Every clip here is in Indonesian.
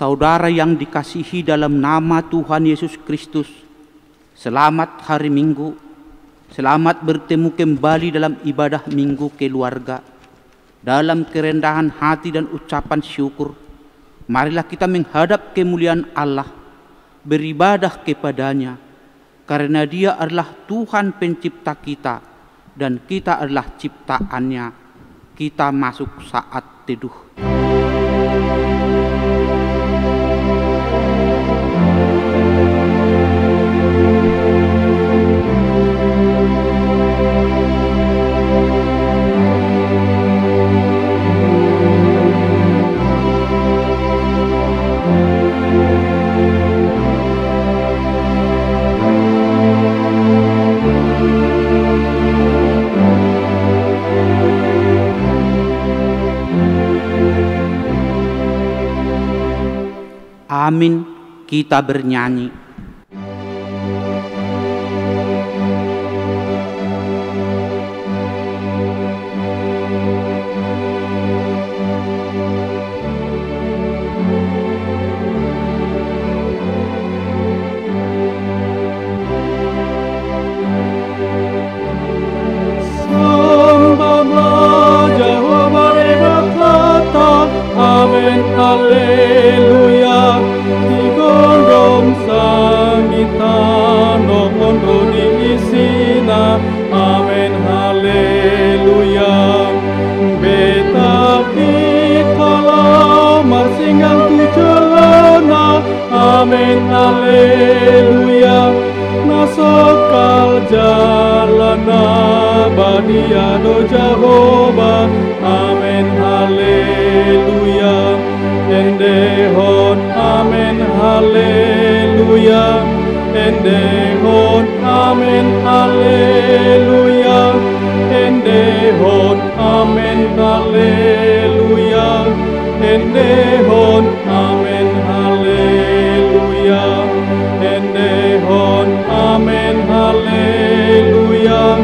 Saudara yang dikasihi dalam nama Tuhan Yesus Kristus, selamat hari Minggu, selamat bertemu kembali dalam ibadah Minggu keluarga. Dalam kerendahan hati dan ucapan syukur, marilah kita menghadap kemuliaan Allah, beribadah kepadanya, karena Dia adalah Tuhan pencipta kita dan kita adalah ciptaannya. Kita masuk saat teduh. Amin, kita bernyanyi. Sembahlah Jehovah berkata, amin, haleluya. Digondom sangitan ohon rodi isina, amin, haleluya. Betapi kalau marsingan tu jalana, amin, haleluya. Nasokal jalana badia do Jehovah, amin, haleluya. Endehon, amin, haleluya. Endehon, amin, haleluya. Endehon, amin, haleluya. Endehon, amin, haleluya. Endehon, amin, haleluya.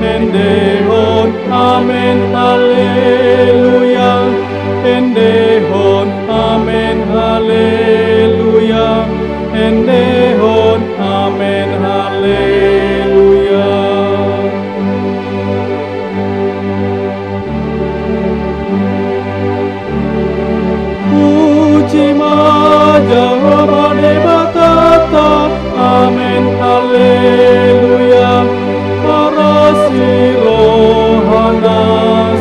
Endehon, amin, haleluya. Endehon, amin, haleluya. Endehon, amin, haleluya. Puji Jehovah debatata, amin, haleluya. Arasi rohana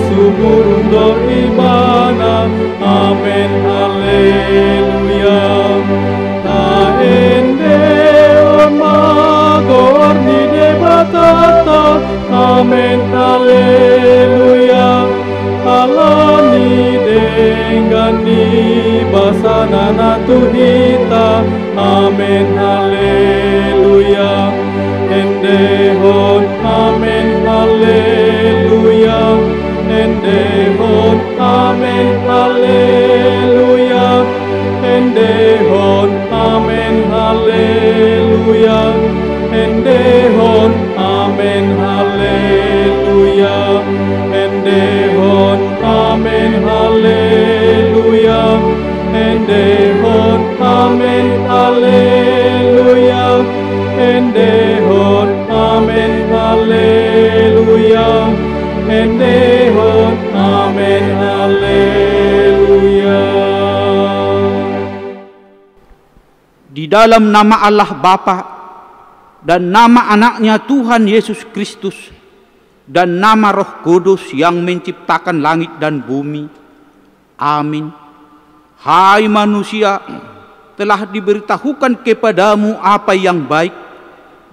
suburundo ibana, amin, haleluya. Taende magor di debatata, amin, haleluya. Alani dengani basana natuhita, amin, haleluya. Endehon, amin, haleluya. Endehon, amin, haleluya. Endehon, amin, haleluya. Endehon, amin, haleluya. Endehon, amin, haleluya. Endehon, amin, haleluya. Endehon, amin, haleluya. Endehon, amin, haleluya. Di dalam nama Allah Bapa dan nama anaknya Tuhan Yesus Kristus dan nama Roh Kudus yang menciptakan langit dan bumi. Amin. Hai manusia, telah diberitahukan kepadamu apa yang baik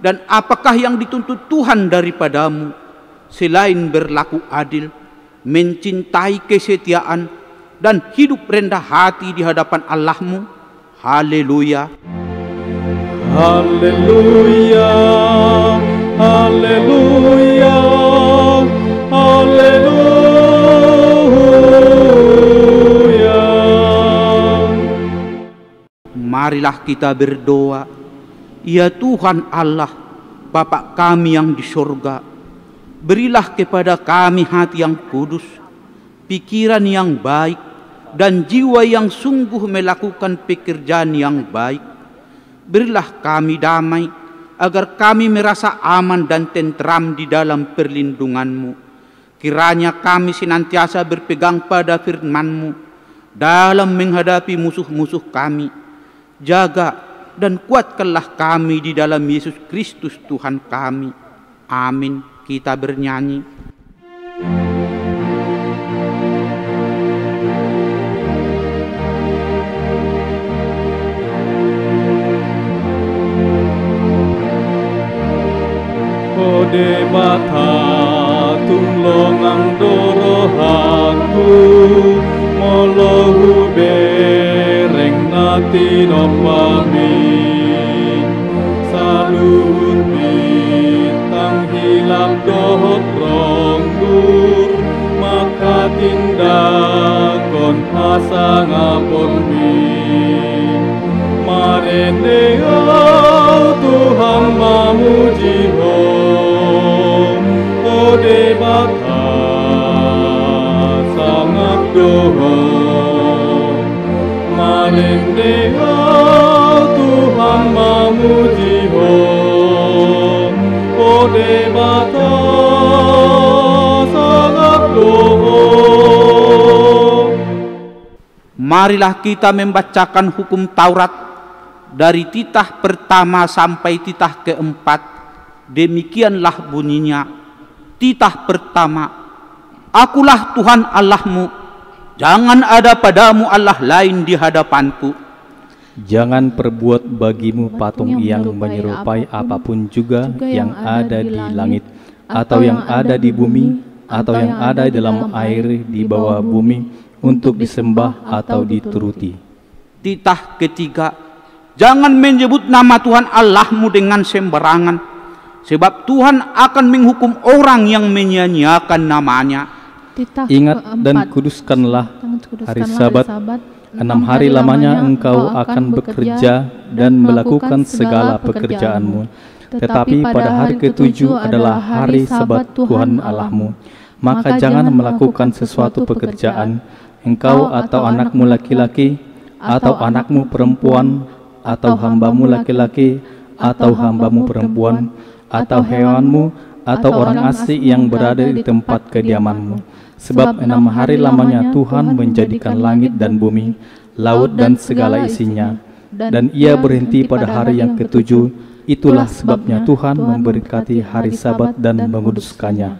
dan apakah yang dituntut Tuhan daripadamu, selain berlaku adil, mencintai kesetiaan, dan hidup rendah hati di hadapan Allahmu. Haleluya. Haleluya. Haleluya. Haleluya. Marilah kita berdoa. Ya Tuhan Allah, Bapa kami yang di surga, berilah kepada kami hati yang kudus, pikiran yang baik, dan jiwa yang sungguh melakukan pekerjaan yang baik. Berilah kami damai, agar kami merasa aman dan tentram di dalam perlindungan-Mu. Kiranya kami senantiasa berpegang pada firman-Mu dalam menghadapi musuh-musuh kami. Jaga dan kuatkanlah kami di dalam Yesus Kristus Tuhan kami. Amin. Kita bernyanyi. Ode bata tunglongang dorohanku molahu bereng nati nopamin saluhut bintang hilap dohot ronggur maka tindakon pasang apon min marende Tuhan mamuji ho ode bata sangat doho marende Tuhan mamuji ho ode bata sangat doho. Marilah kita membacakan hukum Taurat dari titah pertama sampai titah keempat. Demikianlah bunyinya. Titah pertama, Akulah Tuhan Allahmu, jangan ada padamu Allah lain di hadapanku. Jangan perbuat bagimu patung yang menyerupai apapun juga yang ada di langit, atau yang ada di bumi, atau yang ada dalam air di bawah bumi, untuk disembah atau dituruti. Titah ketiga, jangan menyebut nama Tuhan Allahmu dengan sembarangan, sebab Tuhan akan menghukum orang yang menyia-nyiakan namanya. Ingat dan kuduskanlah hari Sabat. 6 hari lamanya engkau akan bekerja dan melakukan segala pekerjaanmu. Tetapi pada hari ke-7 adalah hari Sabat Tuhan Allahmu. Maka jangan melakukan sesuatu pekerjaan, engkau atau anakmu laki-laki, atau anakmu perempuan, atau hambamu laki-laki, atau hambamu perempuan, atau hewanmu, atau orang asing yang berada di tempat kediamanmu. Sebab 6 hari lamanya Tuhan menjadikan langit dan bumi, laut dan segala isinya, dan Ia berhenti pada hari yang ke-7. Itulah sebabnya Tuhan memberkati hari Sabat dan menguduskannya.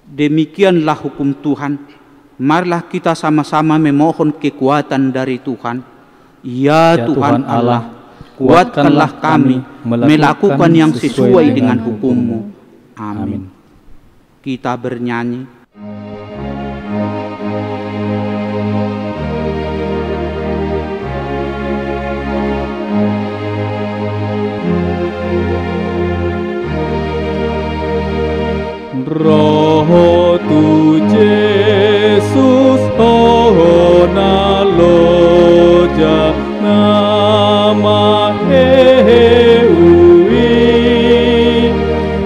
Demikianlah hukum Tuhan. Marilah kita sama-sama memohon kekuatan dari Tuhan. Ya Tuhan Allah, kuatkanlah kami melakukan yang sesuai dengan hukum-Mu. Amin. Kita bernyanyi. Roho tu Yesus hona loja nama heui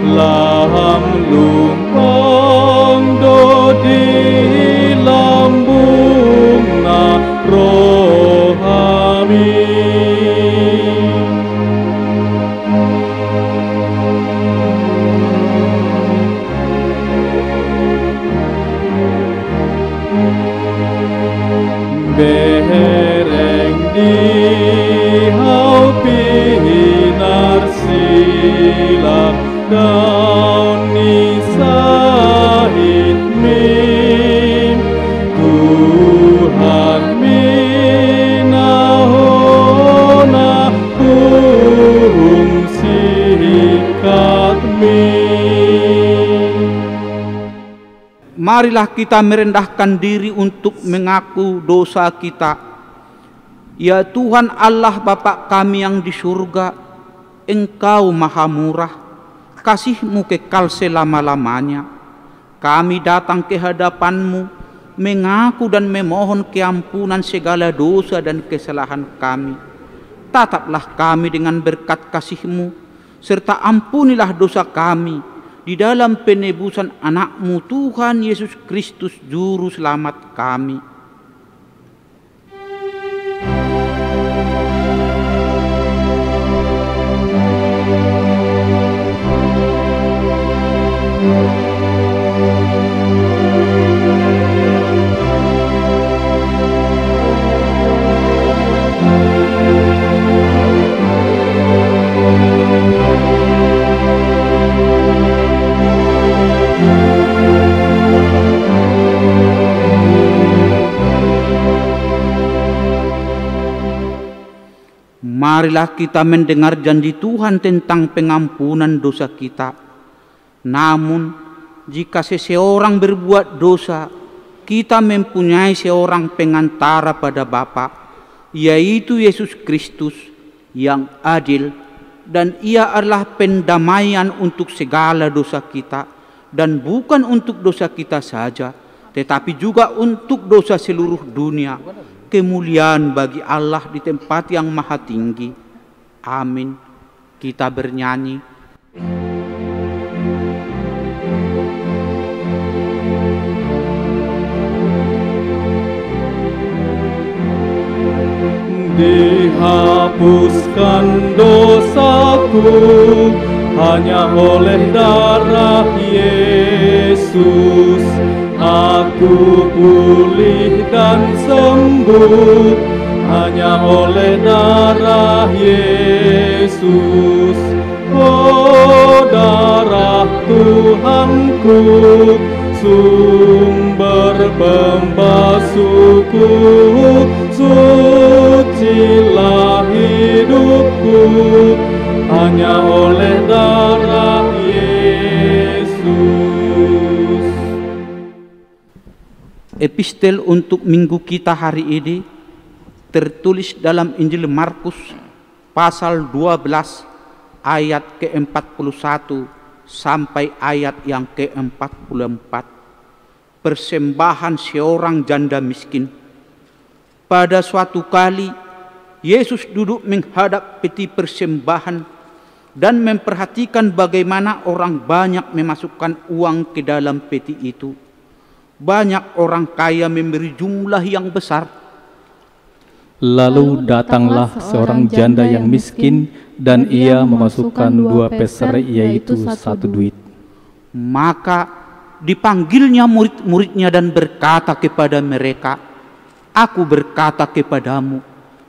lam lumpang do di lambung na rohami. Bereng di haupi narsila daun nisahit min Tuhan minahona sikat min. Marilah kita merendahkan diri untuk mengaku dosa kita. Ya Tuhan Allah Bapa kami yang di surga, Engkau maha murah, kasih-Mu kekal selama-lamanya. Kami datang ke hadapan-Mu, mengaku dan memohon keampunan segala dosa dan kesalahan kami. Tataplah kami dengan berkat kasih-Mu, serta ampunilah dosa kami, di dalam penebusan anak-Mu Tuhan Yesus Kristus Juru Selamat kami. Marilah kita mendengar janji Tuhan tentang pengampunan dosa kita. Namun, jika seseorang berbuat dosa, kita mempunyai seorang pengantara pada Bapa, yaitu Yesus Kristus yang adil, dan Ia adalah pendamaian untuk segala dosa kita, dan bukan untuk dosa kita saja, tetapi juga untuk dosa seluruh dunia. Kemuliaan bagi Allah di tempat yang maha tinggi. Amin. Kita bernyanyi. Dihapuskan dosaku hanya oleh darah Yesus. Aku pulih dan sembuh hanya oleh darah Yesus. Oh, darah Tuhanku, sumber pembasuhku, sucilah hidupku hanya oleh darah Yesus. Epistel untuk minggu kita hari ini tertulis dalam Injil Markus pasal 12 ayat ke-41 sampai ayat yang ke-44. Persembahan seorang janda miskin. Pada suatu kali Yesus duduk menghadap peti persembahan dan memperhatikan bagaimana orang banyak memasukkan uang ke dalam peti itu. Banyak orang kaya memberi jumlah yang besar. Lalu datanglah seorang janda yang miskin, dan ia memasukkan 2 peser, yaitu 1 duit. Maka dipanggilnya murid-muridnya dan berkata kepada mereka, "Aku berkata kepadamu,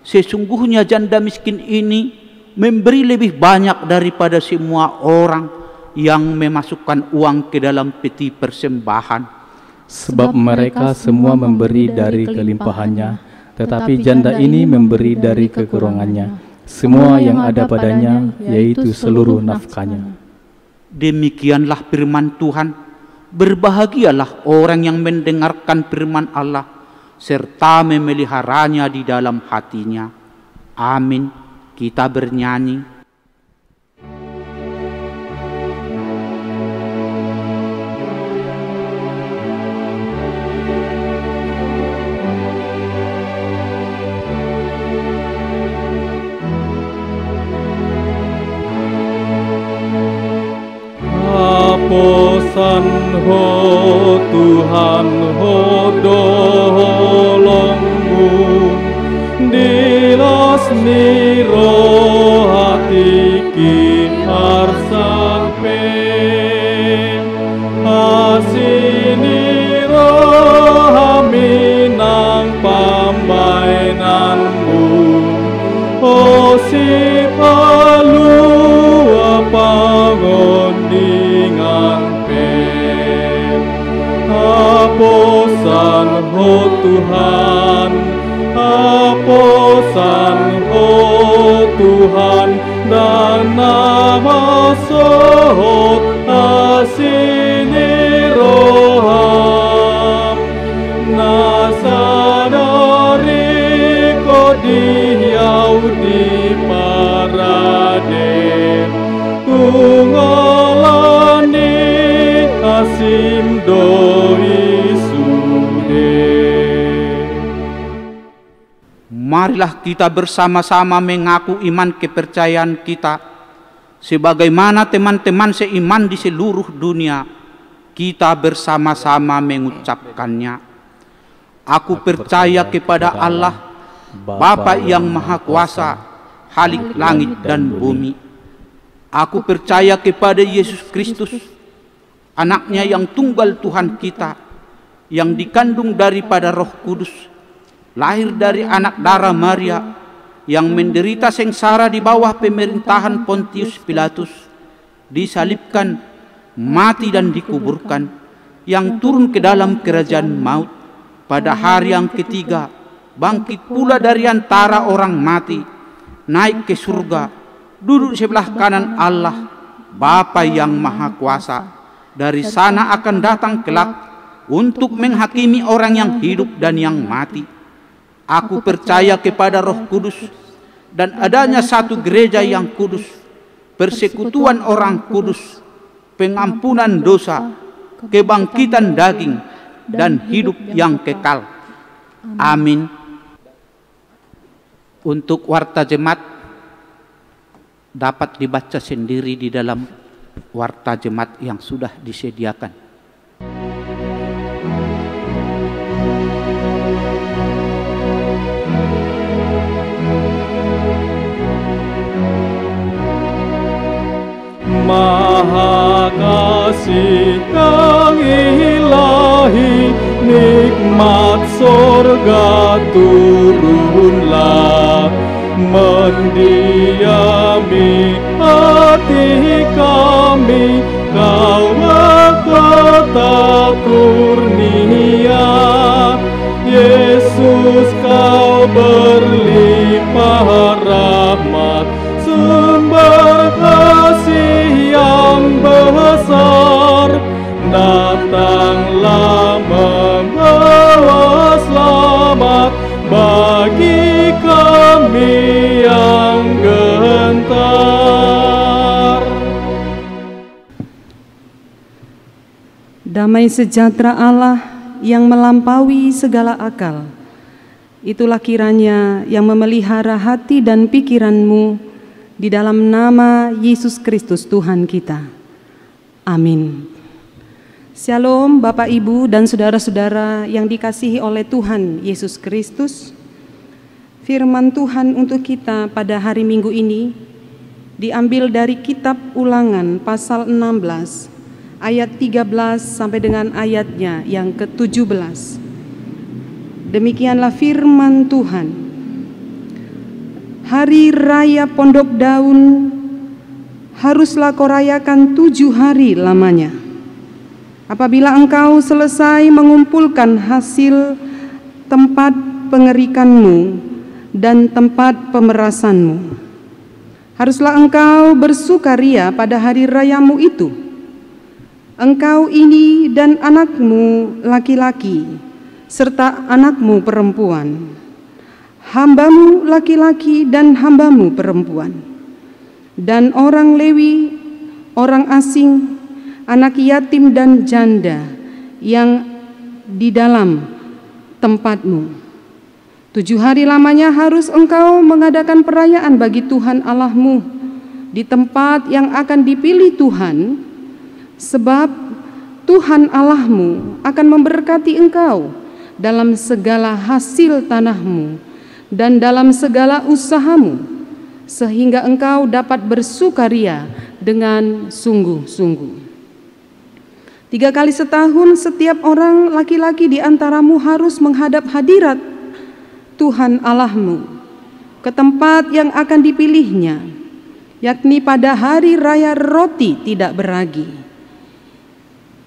sesungguhnya janda miskin ini memberi lebih banyak daripada semua orang yang memasukkan uang ke dalam peti persembahan. Sebab mereka semua memberi dari kelimpahannya, tetapi janda ini memberi dari kekurangannya, semua yang ada padanya, yaitu seluruh nafkahnya." Demikianlah firman Tuhan. Berbahagialah orang yang mendengarkan firman Allah serta memeliharanya di dalam hatinya. Amin. Kita bernyanyi. Haposan ho Tuhan ho dolongmu, dilos niro hati kita sampai hasiniro haminang pambainanmu, o si palu pangondingan pen. Haposan ho Tuhan, haposan ho Tuhan, dan nama sohot asini roham. Nasadari kodiau di parade, tungolani asim doi sude. Marilah kita bersama-sama mengaku iman kepercayaan kita sebagaimana teman-teman seiman di seluruh dunia. Kita bersama-sama mengucapkannya. Aku percaya kepada Allah, Bapa yang Maha Kuasa, Khalik langit dan bumi. Aku percaya kepada Yesus Kristus, anaknya yang tunggal Tuhan kita, yang dikandung daripada Roh Kudus, lahir dari anak darah Maria, yang menderita sengsara di bawah pemerintahan Pontius Pilatus, disalibkan, mati dan dikuburkan, yang turun ke dalam kerajaan maut, pada hari yang ketiga bangkit pula dari antara orang mati, naik ke surga, duduk sebelah kanan Allah, Bapa yang Maha Kuasa. Dari sana akan datang kelak untuk menghakimi orang yang hidup dan yang mati. Aku percaya kepada Roh Kudus dan adanya satu gereja yang kudus, persekutuan orang kudus, pengampunan dosa, kebangkitan daging, dan hidup yang kekal. Amin. Untuk warta jemaat dapat dibaca sendiri di dalam warta jemaat yang sudah disediakan. Maha kasih yang ilahi, nikmat sorga turunlah, mendiami hati kami, Kau mahkota kurnia. Yesus, Kau berlimpah rahmat, sumber kasih yang besar, datanglah membawa selamat bagi kami yang gentar. Damai sejahtera Allah yang melampaui segala akal, itulah kiranya yang memelihara hati dan pikiranmu di dalam nama Yesus Kristus Tuhan kita. Amin. Shalom Bapak, Ibu, dan saudara-saudara yang dikasihi oleh Tuhan Yesus Kristus. Firman Tuhan untuk kita pada hari Minggu ini diambil dari kitab Ulangan pasal 16 ayat 13 sampai dengan ayatnya yang ke-17. Demikianlah firman Tuhan. Hari raya Pondok Daun haruslah kau rayakan 7 hari lamanya. Apabila engkau selesai mengumpulkan hasil tempat pengerikanmu dan tempat pemerasanmu, haruslah engkau bersukaria pada hari rayamu itu. Engkau ini dan anakmu laki-laki serta anakmu perempuan, hambamu laki-laki dan hambamu perempuan, dan orang Lewi, orang asing, anak yatim dan janda yang di dalam tempatmu. 7 hari lamanya harus engkau mengadakan perayaan bagi Tuhan Allahmu di tempat yang akan dipilih Tuhan, sebab Tuhan Allahmu akan memberkati engkau dalam segala hasil tanahmu dan dalam segala usahamu, sehingga engkau dapat bersukaria dengan sungguh-sungguh. 3 kali setahun setiap orang laki-laki di antaramu harus menghadap hadirat Tuhan Allahmu ke tempat yang akan dipilihnya, yakni pada hari raya roti tidak beragi,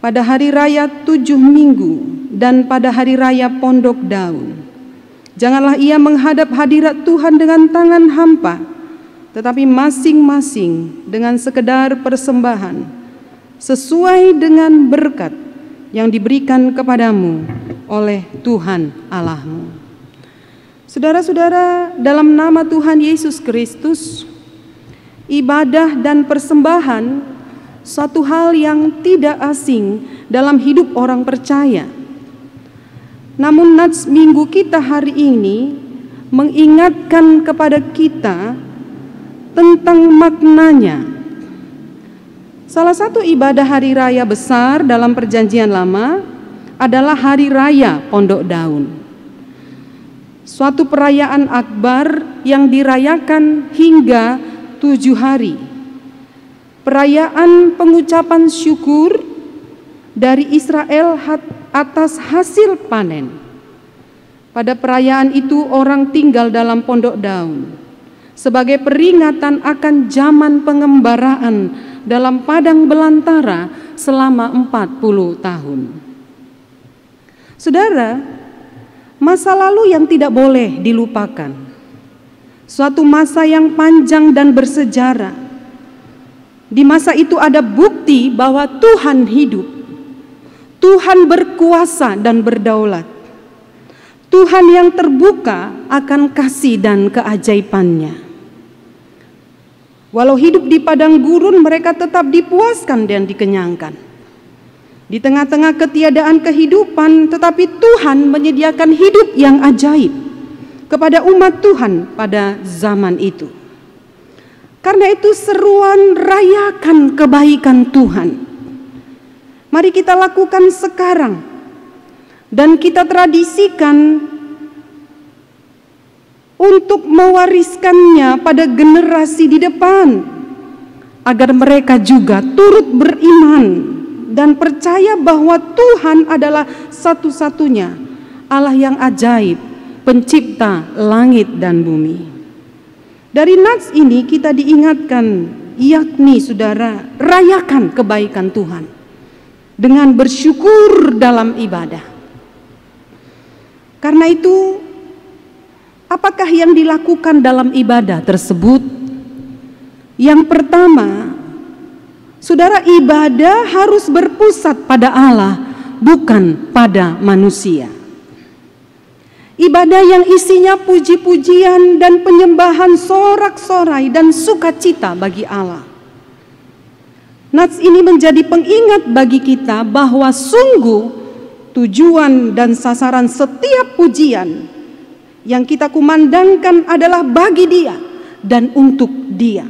pada hari raya 7 minggu, dan pada hari raya Pondok Daun. Janganlah ia menghadap hadirat Tuhan dengan tangan hampa, tetapi masing-masing dengan sekedar persembahan sesuai dengan berkat yang diberikan kepadamu oleh Tuhan Allahmu. Saudara-saudara, dalam nama Tuhan Yesus Kristus, ibadah dan persembahan suatu hal yang tidak asing dalam hidup orang percaya. Namun nats minggu kita hari ini mengingatkan kepada kita tentang maknanya. Salah satu ibadah hari raya besar dalam Perjanjian Lama adalah hari raya Pondok Daun. Suatu perayaan akbar yang dirayakan hingga 7 hari. Perayaan pengucapan syukur dari Israel atas hasil panen. Pada perayaan itu orang tinggal dalam pondok daun sebagai peringatan akan zaman pengembaraan dalam padang belantara selama 40 tahun. Saudara, masa lalu yang tidak boleh dilupakan. suatu masa yang panjang dan bersejarah. Di masa itu ada bukti bahwa Tuhan hidup, Tuhan berkuasa dan berdaulat, Tuhan yang terbuka akan kasih dan keajaibannya. Walau hidup di padang gurun, mereka tetap dipuaskan dan dikenyangkan. Di tengah-tengah ketiadaan kehidupan, tetapi Tuhan menyediakan hidup yang ajaib kepada umat Tuhan pada zaman itu. Karena itu seruan rayakan kebaikan Tuhan, mari kita lakukan sekarang, dan kita tradisikan untuk mewariskannya pada generasi di depan, agar mereka juga turut beriman dan percaya bahwa Tuhan adalah satu-satunya Allah yang ajaib, pencipta langit dan bumi. Dari nats ini kita diingatkan, yakni saudara, rayakan kebaikan Tuhan dengan bersyukur dalam ibadah. Karena itu, apakah yang dilakukan dalam ibadah tersebut? Yang pertama, saudara, ibadah harus berpusat pada Allah, bukan pada manusia. Ibadah yang isinya puji-pujian dan penyembahan sorak-sorai dan sukacita bagi Allah. Nats ini menjadi pengingat bagi kita bahwa sungguh tujuan dan sasaran setiap pujian yang kita kumandangkan adalah bagi Dia dan untuk Dia,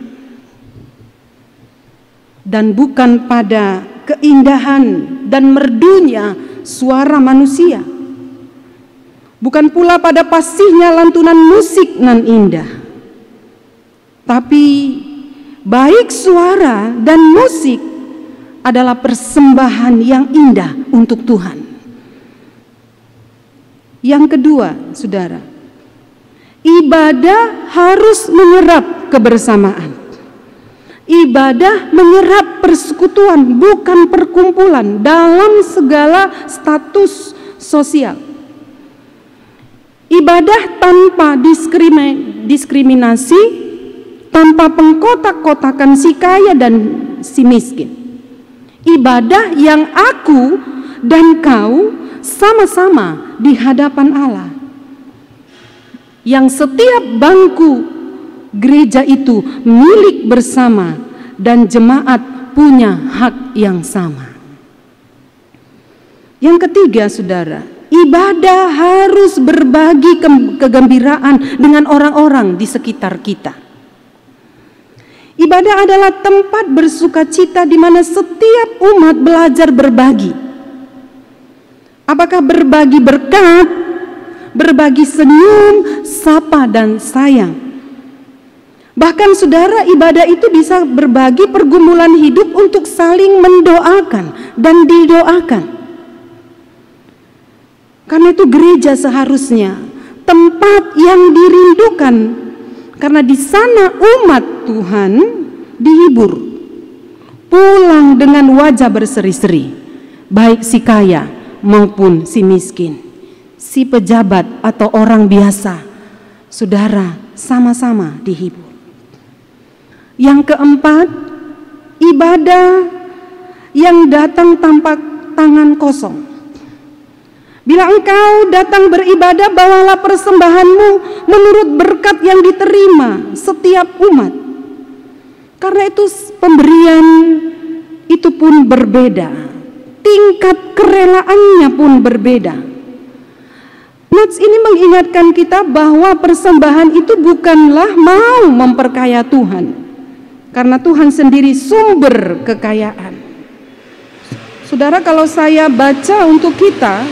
dan bukan pada keindahan dan merdunya suara manusia, bukan pula pada fasihnya lantunan musik nan indah. Tapi baik suara dan musik adalah persembahan yang indah untuk Tuhan. Yang kedua, saudara, ibadah harus menyerap kebersamaan. Ibadah menyerap persekutuan, bukan perkumpulan dalam segala status sosial. Ibadah tanpa diskriminasi, tanpa pengkotak-kotakan si kaya dan si miskin. Ibadah yang aku dan kau sama-sama di hadapan Allah, yang setiap bangku gereja itu milik bersama dan jemaat punya hak yang sama. Yang ketiga, saudara, ibadah harus berbagi kegembiraan dengan orang-orang di sekitar kita. Ibadah adalah tempat bersukacita di mana setiap umat belajar berbagi. Apakah berbagi berkat, berbagi senyum, sapa dan sayang. Bahkan saudara, ibadah itu bisa berbagi pergumulan hidup untuk saling mendoakan dan didoakan. Karena itu gereja seharusnya tempat yang dirindukan, karena di sana umat Tuhan dihibur, pulang dengan wajah berseri-seri, baik si kaya maupun si miskin, si pejabat atau orang biasa, saudara, sama-sama dihibur. Yang keempat, ibadah yang datang tanpa tangan kosong. Bila engkau datang beribadah, bawalah persembahanmu menurut berkat yang diterima setiap umat. Karena itu pemberian itu pun berbeda, tingkat kerelaannya pun berbeda. Nats ini mengingatkan kita bahwa persembahan itu bukanlah mau memperkaya Tuhan, karena Tuhan sendiri sumber kekayaan. Saudara, kalau saya baca untuk kita,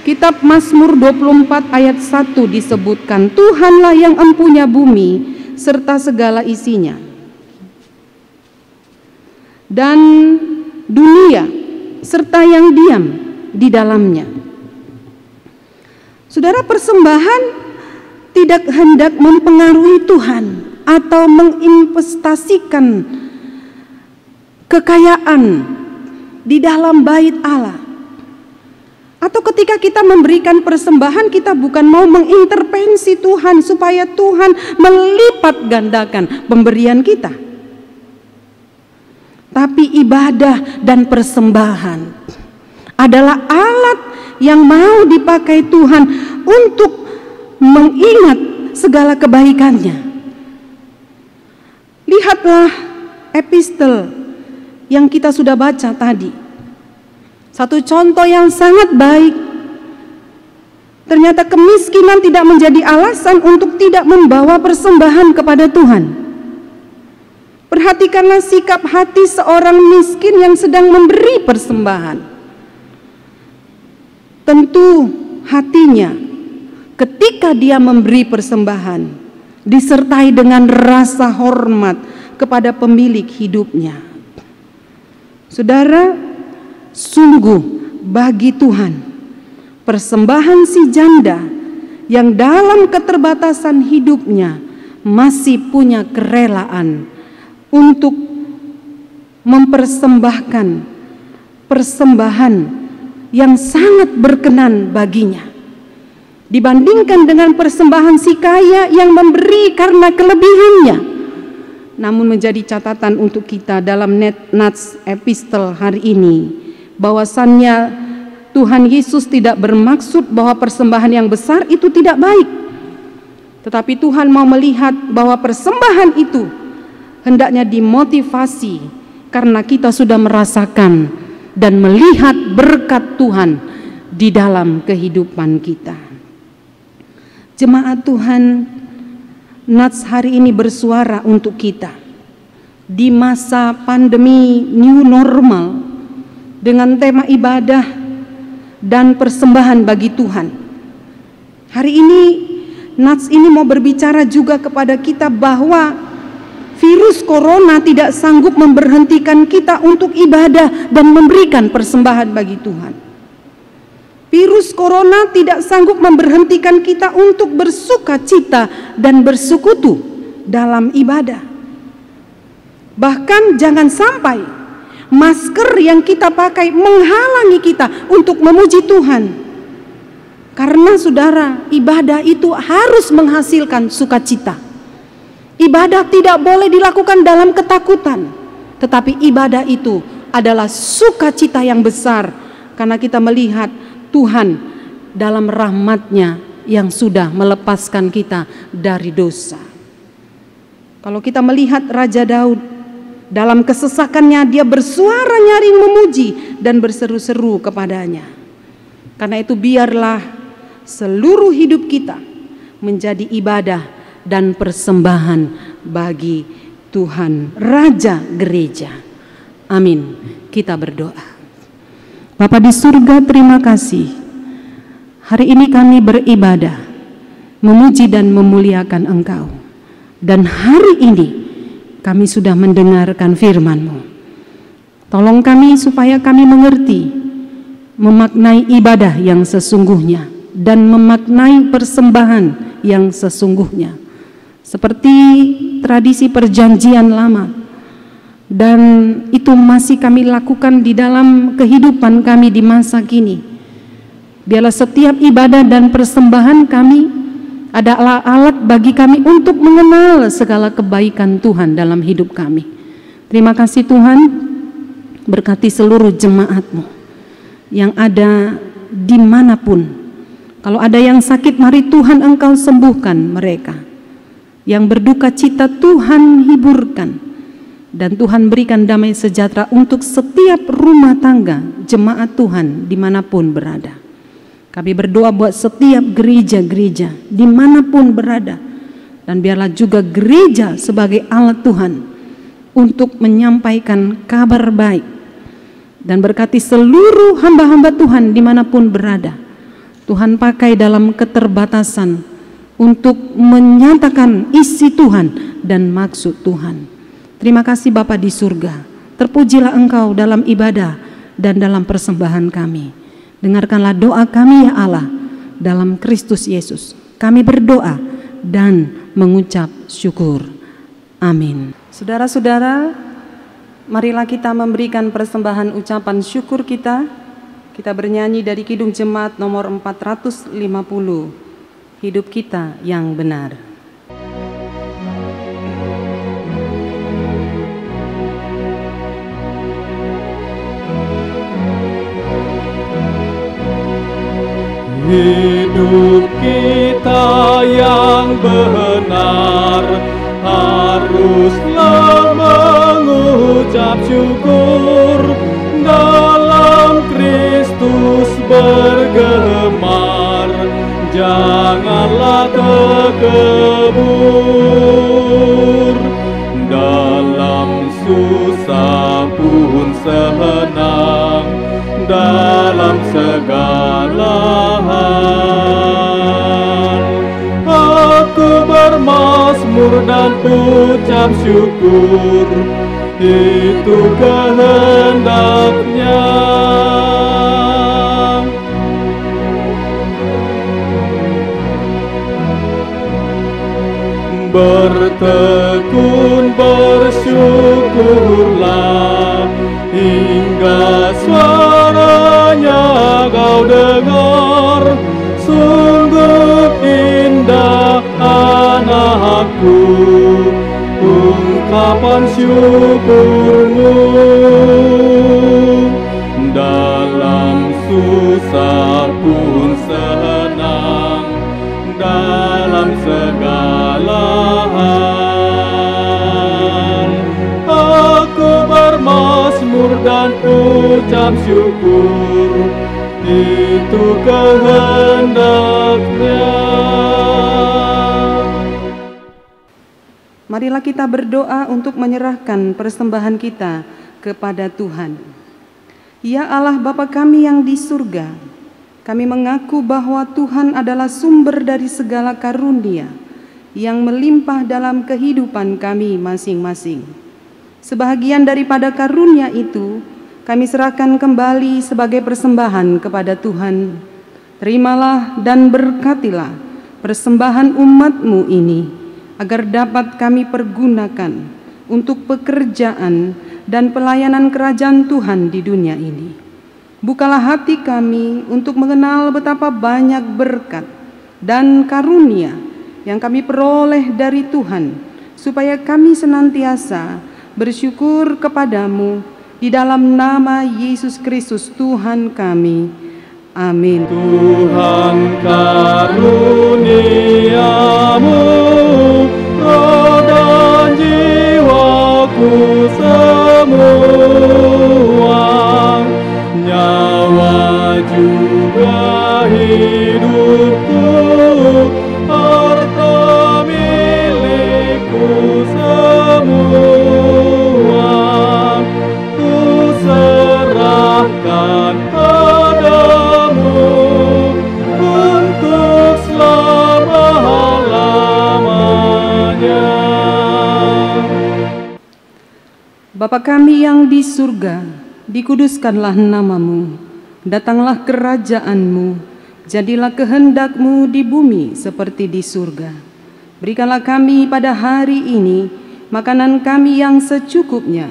kitab Mazmur 24 ayat 1 disebutkan, Tuhanlah yang empunya bumi serta segala isinya, dan dunia serta yang diam di dalamnya. Saudara, persembahan tidak hendak mempengaruhi Tuhan atau menginvestasikan kekayaan di dalam bait Allah, Atau ketika kita memberikan persembahan, kita bukan mau mengintervensi Tuhan supaya Tuhan melipat gandakan pemberian kita. Tapi ibadah dan persembahan adalah alat yang mau dipakai Tuhan untuk mengingat segala kebaikannya. Lihatlah epistel yang kita sudah baca tadi. Satu contoh yang sangat baik. Ternyata kemiskinan tidak menjadi alasan untuk tidak membawa persembahan kepada Tuhan. Perhatikanlah sikap hati seorang miskin yang sedang memberi persembahan. Tentu hatinya ketika dia memberi persembahan disertai dengan rasa hormat kepada pemilik hidupnya. Saudara, sungguh bagi Tuhan persembahan si janda yang dalam keterbatasan hidupnya masih punya kerelaan untuk mempersembahkan persembahan yang sangat berkenan baginya, dibandingkan dengan persembahan si kaya yang memberi karena kelebihannya. Namun menjadi catatan untuk kita dalam Nats epistel hari ini, bahwasannya Tuhan Yesus tidak bermaksud bahwa persembahan yang besar itu tidak baik, tetapi Tuhan mau melihat bahwa persembahan itu hendaknya dimotivasi karena kita sudah merasakan dan melihat berkat Tuhan di dalam kehidupan kita. Jemaat Tuhan, Nats hari ini bersuara untuk kita di masa pandemi new normal, dengan tema ibadah dan persembahan bagi Tuhan. Hari ini Nats ini mau berbicara juga kepada kita bahwa virus corona tidak sanggup memberhentikan kita untuk ibadah dan memberikan persembahan bagi Tuhan. Virus corona tidak sanggup memberhentikan kita untuk bersukacita dan bersekutu dalam ibadah. Bahkan jangan sampai masker yang kita pakai menghalangi kita untuk memuji Tuhan. Karena saudara, ibadah itu harus menghasilkan sukacita. Ibadah tidak boleh dilakukan dalam ketakutan, tetapi ibadah itu adalah sukacita yang besar, karena kita melihat Tuhan dalam rahmat-Nya yang sudah melepaskan kita dari dosa. Kalau kita melihat Raja Daud, dalam kesesakannya dia bersuara nyaring memuji dan berseru-seru kepadanya. Karena itu biarlah seluruh hidup kita menjadi ibadah dan persembahan bagi Tuhan Raja Gereja. Amin. Kita berdoa. Bapa di surga, terima kasih. Hari ini kami beribadah, memuji dan memuliakan Engkau. Dan hari ini kami sudah mendengarkan firman-Mu. Tolong kami supaya kami mengerti, memaknai ibadah yang sesungguhnya dan memaknai persembahan yang sesungguhnya. Seperti tradisi perjanjian lama, dan itu masih kami lakukan di dalam kehidupan kami di masa kini. Biarlah setiap ibadah dan persembahan kami adalah alat bagi kami untuk mengenal segala kebaikan Tuhan dalam hidup kami. Terima kasih Tuhan, berkati seluruh jemaat-Mu yang ada dimanapun. Kalau ada yang sakit, mari Tuhan Engkau sembuhkan mereka. Yang berduka cita Tuhan hiburkan. Dan Tuhan berikan damai sejahtera untuk setiap rumah tangga jemaat Tuhan dimanapun berada. Kami berdoa buat setiap gereja-gereja dimanapun berada. Dan biarlah juga gereja sebagai alat Tuhan untuk menyampaikan kabar baik. Dan berkati seluruh hamba-hamba Tuhan dimanapun berada. Tuhan pakai dalam keterbatasan untuk menyatakan isi Tuhan dan maksud Tuhan. Terima kasih Bapa di surga. Terpujilah Engkau dalam ibadah dan dalam persembahan kami. Dengarkanlah doa kami ya Allah, dalam Kristus Yesus. Kami berdoa dan mengucap syukur. Amin. Saudara-saudara, marilah kita memberikan persembahan ucapan syukur kita Kita bernyanyi dari Kidung Jemaat nomor 450, Hidup Kita yang Benar. Hidup kita yang benar haruslah mengucap syukur, dalam Kristus bergemar, janganlah terkebur. Dalam susah pun senang, dalam segala hal aku bermazmur dan ucap syukur, itu kehendaknya. Bertekun bersyukurlah hingga suaranya kau dengar. Sungguh indah anakku ungkapan syukurmu. Dalam susah pun senang, dalam segala hal aku bermazmur dan ucap syukur, itu kehendaknya. Marilah kita berdoa untuk menyerahkan persembahan kita kepada Tuhan. Ya Allah Bapa kami yang di surga, kami mengaku bahwa Tuhan adalah sumber dari segala karunia yang melimpah dalam kehidupan kami masing-masing. Sebahagian daripada karunia itu kami serahkan kembali sebagai persembahan kepada Tuhan. Terimalah dan berkatilah persembahan umat-Mu ini, agar dapat kami pergunakan untuk pekerjaan dan pelayanan kerajaan Tuhan di dunia ini. Bukalah hati kami untuk mengenal betapa banyak berkat dan karunia yang kami peroleh dari Tuhan, supaya kami senantiasa bersyukur kepadamu di dalam nama Yesus Kristus Tuhan kami. Amin. Tuhan karuniamu, roh dan jiwaku semua, nyawa juga hidupku, harta milikku semua, ku serahkan padamu untuk selama-lamanya. Bapa kami yang di surga, dikuduskanlah namamu, datanglah kerajaanmu, jadilah kehendak-Mu di bumi seperti di surga. Berikanlah kami pada hari ini makanan kami yang secukupnya,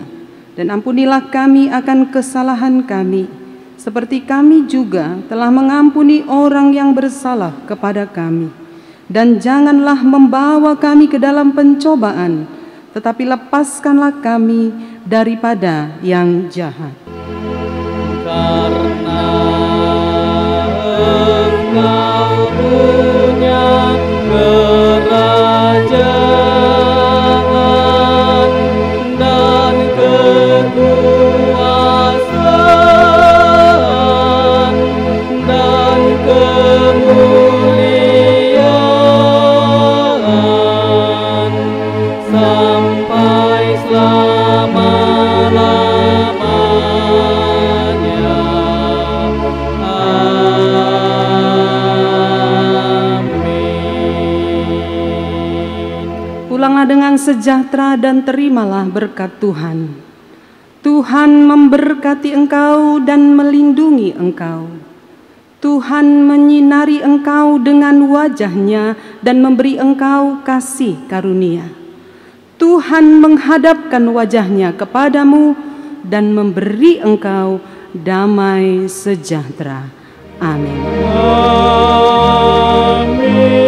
dan ampunilah kami akan kesalahan kami, seperti kami juga telah mengampuni orang yang bersalah kepada kami. Dan janganlah membawa kami ke dalam pencobaan, tetapi lepaskanlah kami daripada yang jahat. Karena Engkau punya kerajaan dan kekuasaan dan kemuliaan sampai selama-lamanya. Pulanglah dengan sejahtera dan terimalah berkat Tuhan. Tuhan memberkati engkau dan melindungi engkau. Tuhan menyinari engkau dengan wajah-Nya dan memberi engkau kasih karunia. Tuhan menghadapkan wajah-Nya kepadamu dan memberi engkau damai sejahtera. Amin. Amin.